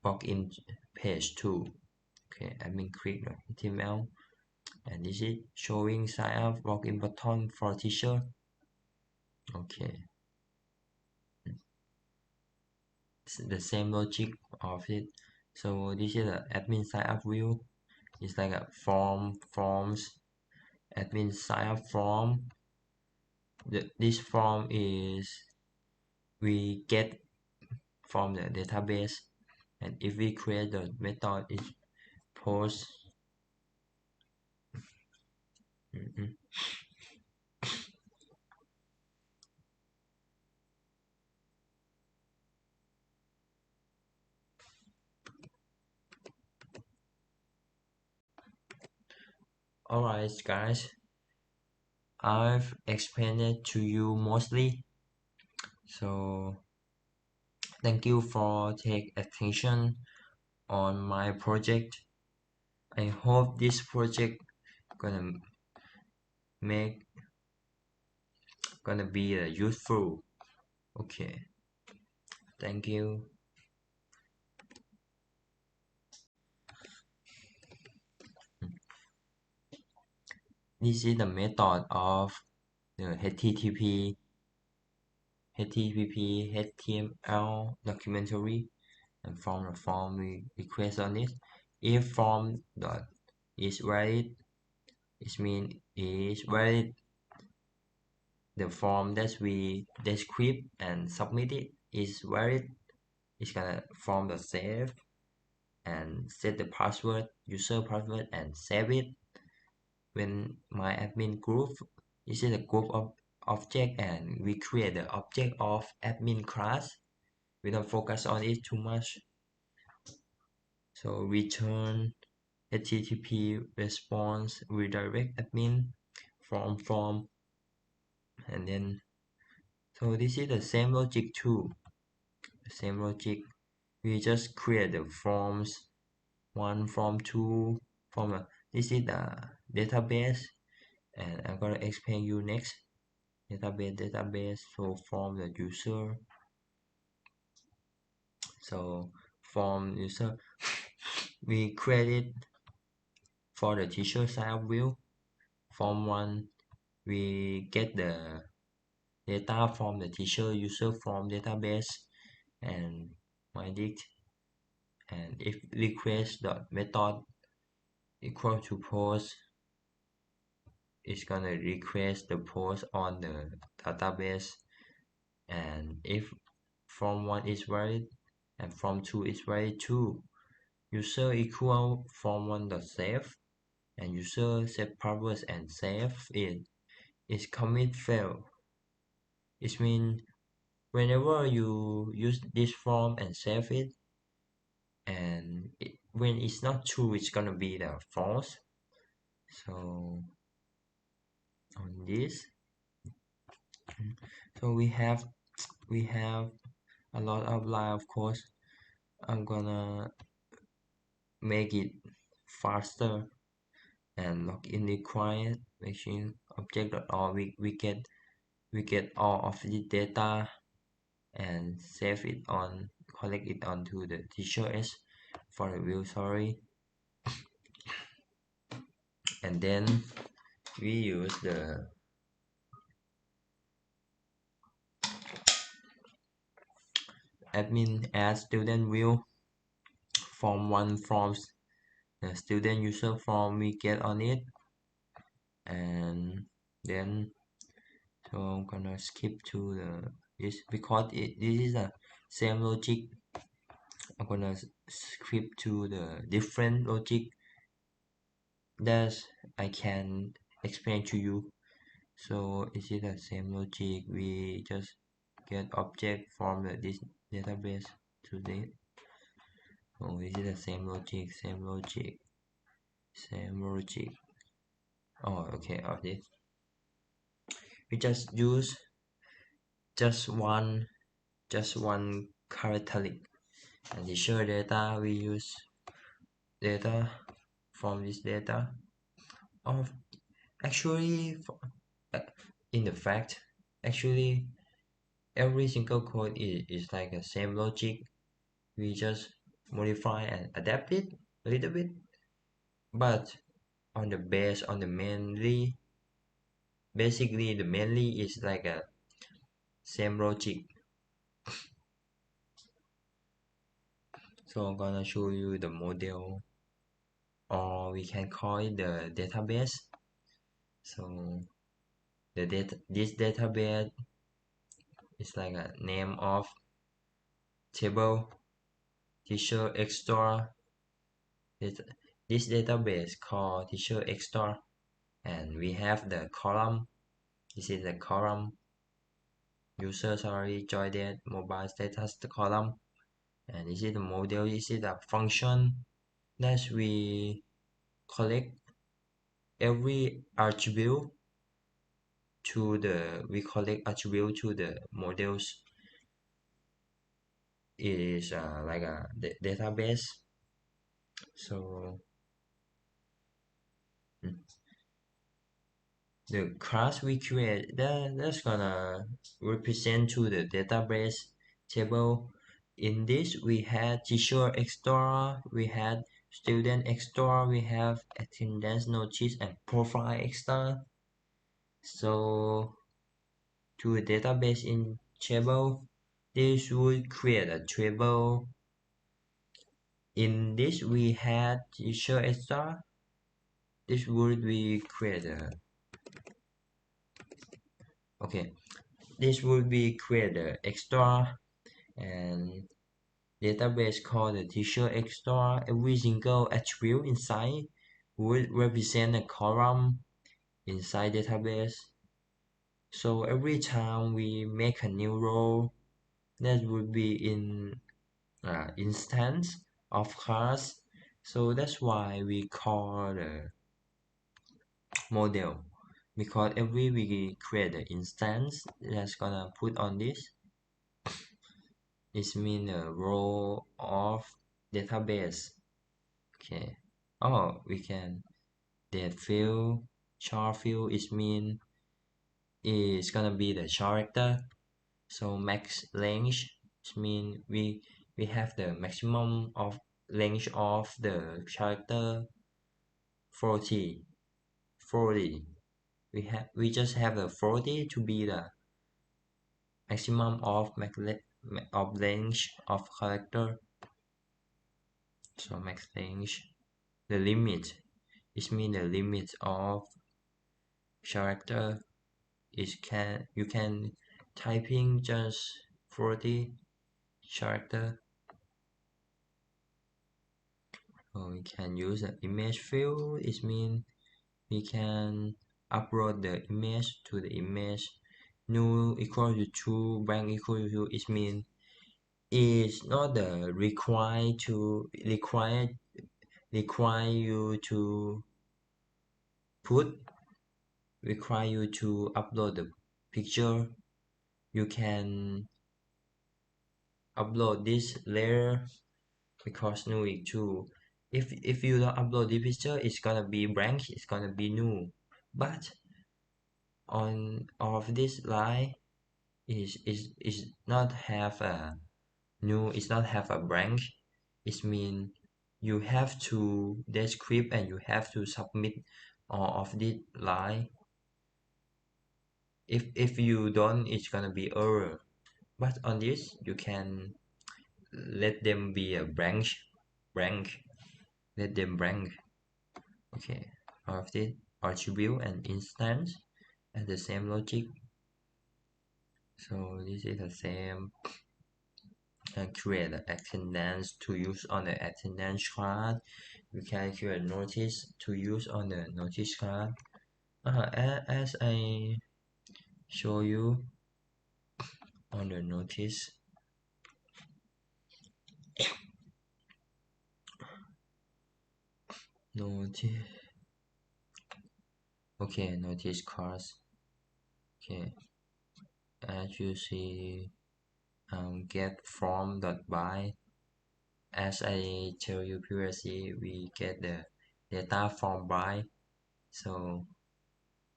login page too. Okay, admin click the HTML, and this is showing sign up login button for teacher. Okay, it's the same logic of it. So this is the admin sign up view. It's like a forms admin sign up form. This form is we get from the database, and if we create the method is post. Alright guys, I've explained it to you mostly, so thank you for take attention on my project. I hope this project gonna make gonna be useful. Okay, thank you. This is the method of the HTTP HTML documentary, and from the form we request on it. If form dot is valid, it means is valid. The form that we describe and submit it is valid. It's gonna form the save and set the password, user password, and save it. When my admin group, this is a group of object, and we create the object of admin class. We don't focus on it too much. So return HTTP response redirect admin form, and then so this is the same logic too. The same logic. We just create the forms 1, form 2, form. This is the database, and I'm gonna explain you next. Database. So form the user. So form user. We create for the teacher side view. Form 1, we get the data from the teacher user from database and find it, and if request dot method equal to post, it's gonna request the post on the database, and if form 1 is valid and form 2 is valid too, user equal form 1 dot save, and user set password and save it. Is commit fail. It means whenever you use this form and save it, and when it's not true, it's gonna be the false. So on this, so we have a lot of line. Of course, I'm gonna make it faster and login required machine object.org. We get all of the data and save it on, collect it onto the teacher s for the view. Sorry, and then we use the admin add student view form 1 forms the student user form we get on it, and then so I'm gonna skip to the this because this is the same logic. I'm gonna skip to the different logic that I can explain to you. So is it the same logic? We just get object from this database today. Oh, is it the same logic? Same logic. Same logic. Oh, okay. Of this, we just use just one characteristic, and the show data we use data from this data of actually in the fact actually every single code is like the same logic. We just modify and adapt it a little bit, but on the base on the mainly basically the mainly is like a same logic. So I'm gonna show you the model, or we can call it the database. So this database is like a name of table teacher extra. This database called teacher extra, and we have the column. This is the column user sorry joined mobile status the column, and this is the model. This is the function that we collect every attribute to the we collect attribute to the models. It is like a database. So mm, the class we create that's gonna represent to the database table. In this we had teacher extra, we had student extra, we have attendance notice and profile extra. So to a database in table, this would create a table. In this we had teacher extra. This would be create a okay. This would be create a extra and database called the teacher extra. Every single attribute inside would represent a column inside database. So every time we make a new row, that would be in instance of class. So that's why we call the model, because every we create an instance that's gonna put on this, it mean a row of database. Okay. Oh, we can that field char field is mean is gonna be the character. So max length mean we have the maximum of length of the character 40. 40. We just have the 40 to be the maximum of of length of character. So max length, the limit is mean the limit of character is you can typing just 40 character. Or we can use an image field. It means we can upload the image to the image. New equal to true, blank equal to true. It means it's not the require you to put require you to upload the picture. You can upload this layer because new is true. If you don't upload the picture, it's gonna be blank, it's gonna be new. But on all of this line is not have a new, it's not have a blank. It means you have to describe and you have to submit all of this line. If you don't, it's gonna be error. But on this you can let them be a blank, let them blank. Okay, all of this attribute and instance and the same logic. So this is the same, and create an attendance to use on the attendance card. We can create notice to use on the notice card. As I show you on the notice, notice. Okay, notice cards. Okay, as you see, get from dot by. As I tell you previously, we get the data from by. So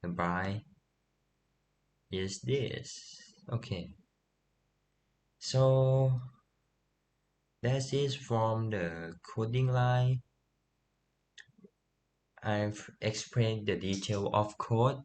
the by is this. Okay, so That is from the coding line. I've explained the detail of code.